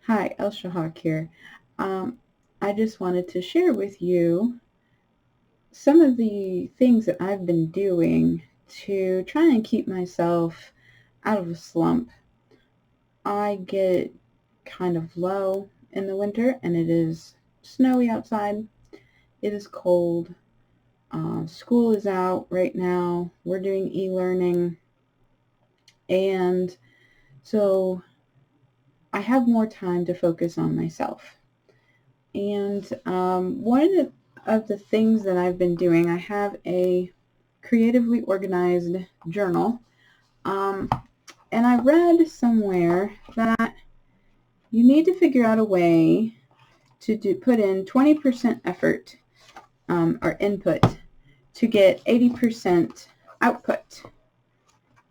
Hi, Elsha Hawk here. I just wanted to share with you some of the things that I've been doing to try and keep myself out of a slump. I get kind of low in the winter and it is snowy outside. It is cold. School is out right now. We're doing e-learning. And so I have more time to focus on myself. And one of the things that I've been doing, I have a creatively organized journal. Um, and I read somewhere that you need to figure out a way to put in 20% effort or input to get 80% output.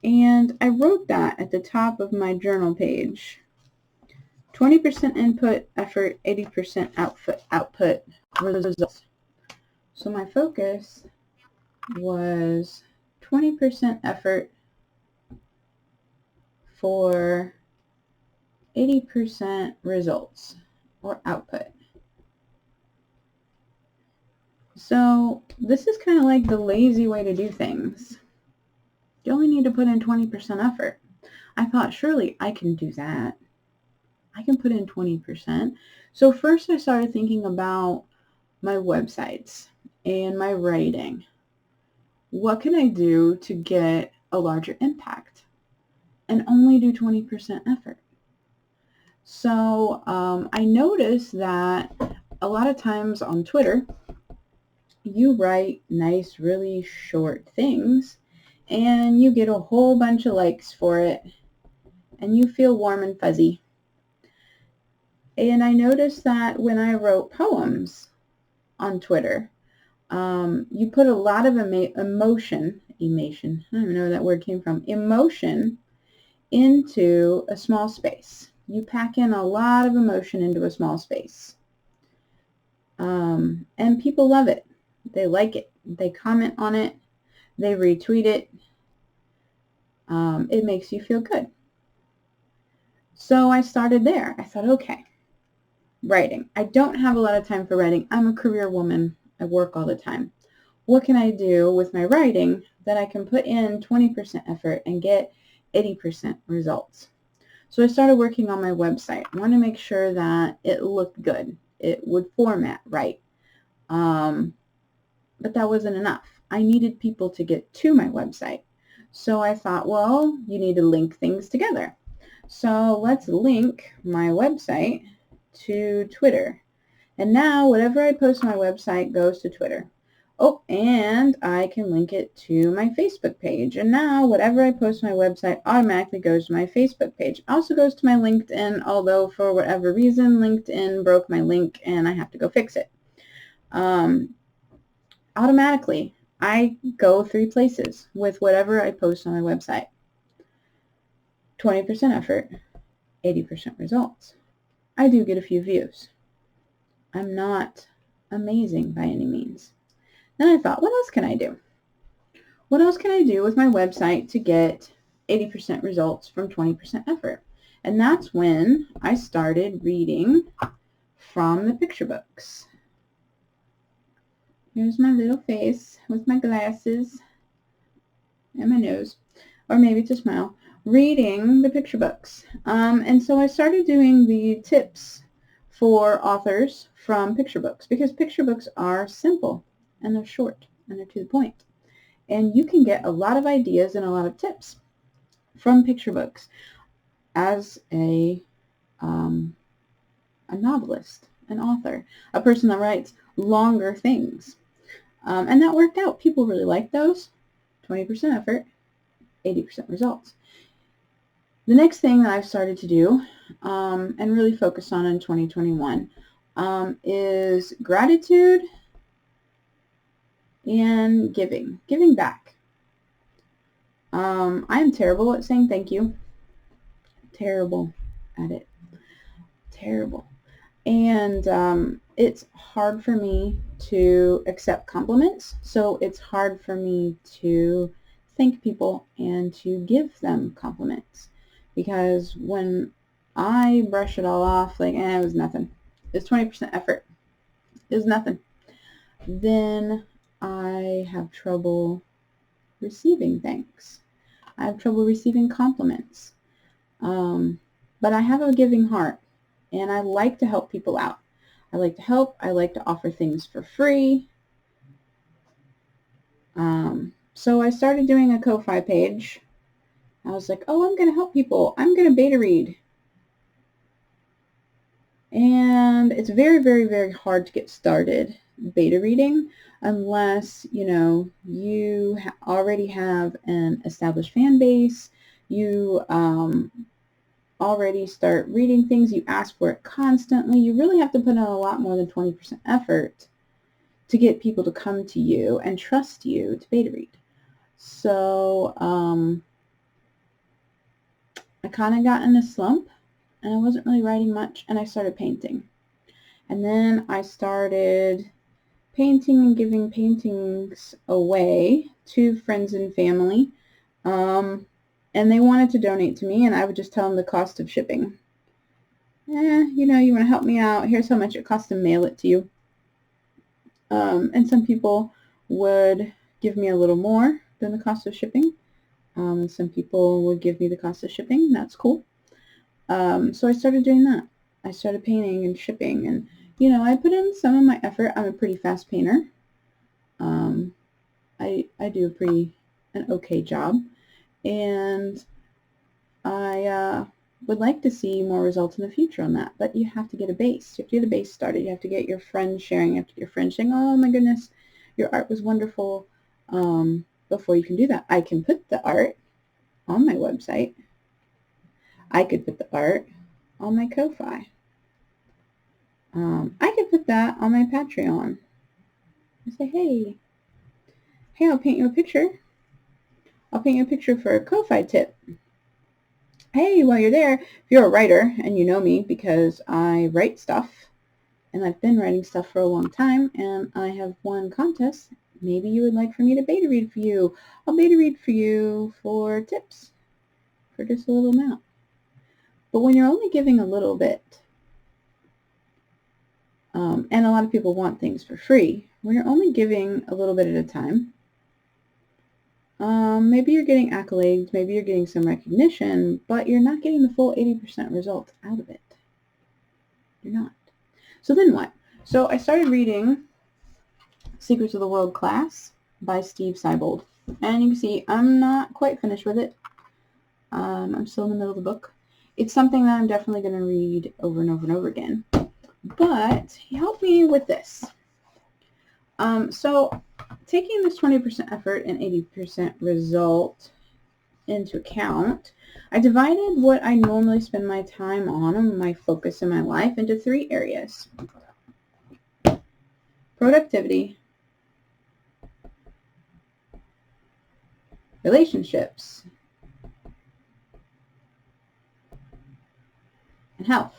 And I wrote that at the top of my journal page. 20% input, effort, 80% output results. So my focus was 20% effort for 80% results or output. So this is kind of like the lazy way to do things. You only need to put in 20% effort. I thought, surely I can do that. I can put in 20%. So first I started thinking about my websites and my writing. What can I do to get a larger impact and only do 20% effort? So I noticed that a lot of times on Twitter, you write nice, really short things and you get a whole bunch of likes for it and you feel warm and fuzzy. And I noticed that when I wrote poems on Twitter, you put a lot of emotion, I don't even know where that word came from, emotion into a small space. You pack in a lot of emotion into a small space. And people love it. They like it. They comment on it. They retweet it. It makes you feel good. So I started there. I thought, okay, writing. I don't have a lot of time for writing. I'm a career woman. I work all the time. What can I do with my writing that I can put in 20% effort and get 80% results? So I started working on my website. I want to make sure that it looked good. It would format right. But that wasn't enough. I needed people to get to my website. So I thought, well, you need to link things together. So let's link my website to Twitter. And now whatever I post on my website goes to Twitter. Oh, and I can link it to my Facebook page. And now whatever I post on my website automatically goes to my Facebook page. Also goes to my LinkedIn, although for whatever reason, LinkedIn broke my link and I have to go fix it. Automatically, I go 3 places with whatever I post on my website. 20% effort, 80% results. I do get a few views. I'm not amazing by any means. Then I thought, what else can I do? What else can I do with my website to get 80% results from 20% effort? And that's when I started reading from the picture books. Here's my little face with my glasses and my nose, or maybe it's a smile, reading the picture books. And so I started doing the tips for authors from picture books because picture books are simple and they're short and they're to the point. And you can get a lot of ideas and a lot of tips from picture books as a novelist, an author, a person that writes longer things. And that worked out. People really liked those. 20% effort, 80% results. The next thing that I've started to do and really focus on in 2021 is gratitude and giving back. I am terrible at saying thank you. Terrible at it. Terrible. And it's hard for me to accept compliments. So it's hard for me to thank people and to give them compliments. Because when I brush it all off like, it was nothing. It's 20% effort. It was nothing. Then I have trouble receiving thanks. I have trouble receiving compliments. But I have a giving heart, and I like to help people out. I like to help. I like to offer things for free. So I started doing a Ko-Fi page. I was like, oh, I'm going to help people. I'm going to beta read. And it's very, very, very hard to get started beta reading unless, you already have an established fan base. You already start reading things. You ask for it constantly. You really have to put in a lot more than 20% effort to get people to come to you and trust you to beta read. So I kind of got in a slump, and I wasn't really writing much, and I started painting. And then I started painting and giving paintings away to friends and family. And they wanted to donate to me, and I would just tell them the cost of shipping. You want to help me out. Here's how much it costs to mail it to you. And some people would give me a little more than the cost of shipping. And some people would give me the cost of shipping. That's cool. So I started doing that. I started painting and shipping, and I put in some of my effort. I'm a pretty fast painter. I do an okay job, and I would like to see more results in the future on that. But you have to get a base. You have to get a base started. You have to get your friends sharing. You have to get your friends saying, "Oh my goodness, your art was wonderful." Before you can do that, I can put the art on my website. I could put the art on my Ko-Fi. I could put that on my Patreon. I say, hey, I'll paint you a picture. I'll paint you a picture for a Ko-Fi tip. Hey, while you're there, if you're a writer and you know me because I write stuff, and I've been writing stuff for a long time, and I have won contests, maybe you would like for me to beta read for you. I'll beta read for you for tips for just a little amount. But when you're only giving a little bit, and a lot of people want things for free, when you're only giving a little bit at a time, maybe you're getting accolades, maybe you're getting some recognition, but you're not getting the full 80% result out of it. You're not. So then what? So I started reading Secrets of the World Class by Steve Seibold. And you can see I'm not quite finished with it. I'm still in the middle of the book. It's something that I'm definitely going to read over and over and over again. But he helped me with this. So taking this 20% effort and 80% result into account, I divided what I normally spend my time on and my focus in my life into 3 areas: productivity, relationships, and health.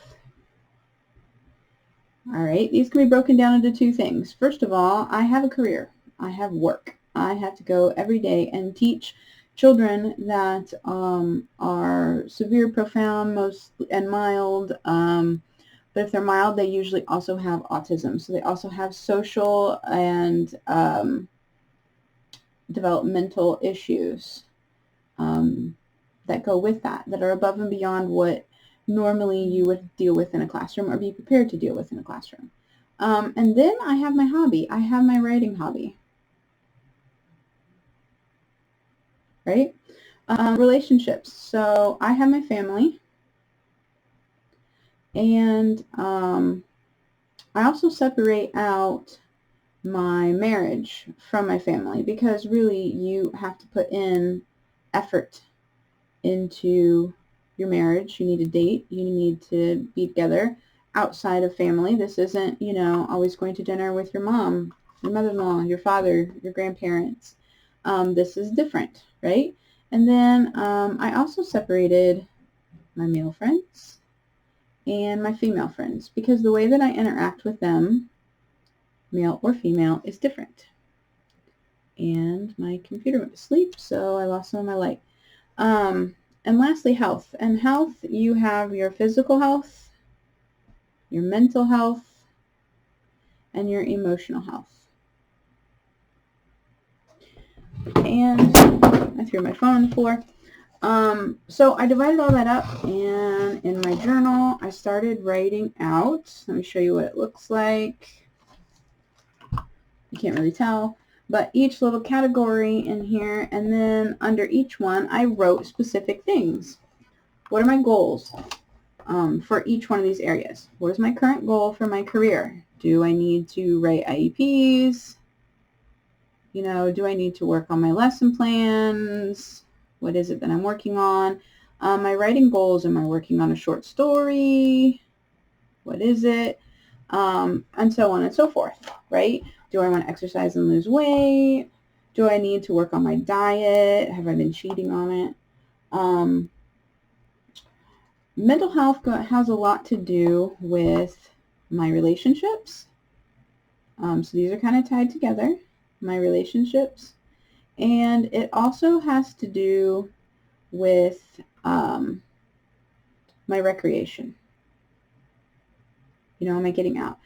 All right, these can be broken down into 2 things. First of all, I have a career. I have work. I have to go every day and teach children that are severe, profound, and mild. But if they're mild, they usually also have autism. So they also have social and developmental issues that go with that are above and beyond what normally you would deal with in a classroom or be prepared to deal with in a classroom. And then I have my hobby. I have my writing hobby. Right? Relationships. So I have my family, and I also separate out my marriage from my family, because really you have to put in effort into your marriage. You need a date. You need to be together outside of family. This isn't, always going to dinner with your mom, your mother-in-law, your father, your grandparents. This is different, right? And then I also separated my male friends and my female friends, because the way that I interact with them, male or female, is different. And my computer went to sleep, so I lost some of my light. And lastly, health. And health, you have your physical health, your mental health, and your emotional health. And I threw my phone on the floor. So I divided all that up, and in my journal, I started writing out. Let me show you what it looks like. You can't really tell, but each little category in here, and then under each one, I wrote specific things. What are my goals for each one of these areas? What is my current goal for my career? Do I need to write IEPs? You know, do I need to work on my lesson plans? What is it that I'm working on? My writing goals, am I working on a short story? What is it? And so on and so forth, right? Do I want to exercise and lose weight? Do I need to work on my diet? Have I been cheating on it? Mental health has a lot to do with my relationships. So these are kind of tied together, my relationships. And it also has to do with my recreation. You know, am I getting out?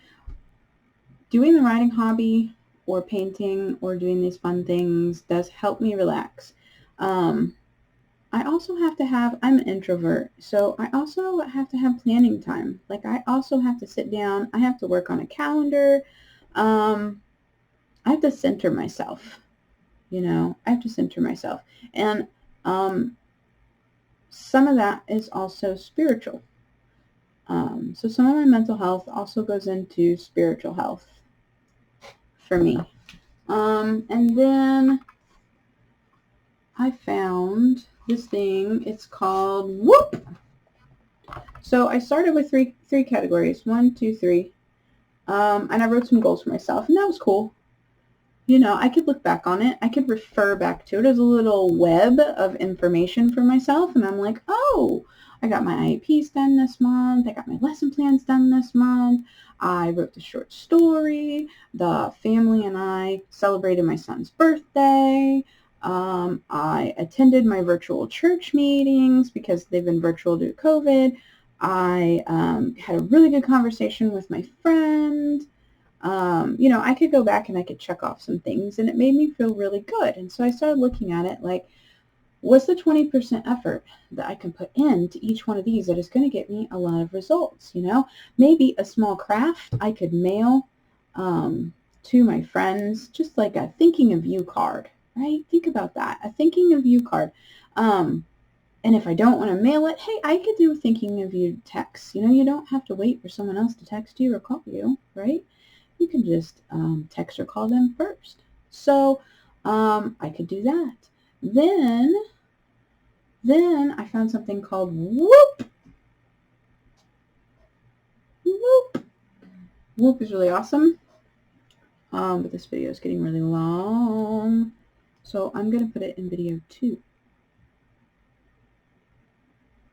Doing the writing hobby or painting or doing these fun things does help me relax. I also have to have, I'm an introvert, so I also have to have planning time. Like I also have to sit down, I have to work on a calendar. I have to center myself, you know, I have to center myself. And some of that is also spiritual. So some of my mental health also goes into spiritual health for me. And then I found this thing. It's called Whoop. So I started with three categories. 1, 2, 3. And I wrote some goals for myself, and that was cool. You know, I could look back on it. I could refer back to it as a little web of information for myself. And I'm like, oh, I got my IEPs done this month. I got my lesson plans done this month. I wrote the short story. The family and I celebrated my son's birthday. I attended my virtual church meetings because they've been virtual due to COVID. I had a really good conversation with my friend. You know, I could go back and I could check off some things, and it made me feel really good. And so I started looking at it like, what's the 20% effort that I can put into each one of these that is going to get me a lot of results? You know, maybe a small craft I could mail to my friends, just like a thinking of you card, right? Think about that, a thinking of you card. And if I don't want to mail it, hey, I could do a thinking of you text. You know, you don't have to wait for someone else to text you or call you, right? You can just text or call them first. So I could do that. Then I found something called Whoop. Whoop. Whoop is really awesome. But this video is getting really long. So I'm going to put it in video 2.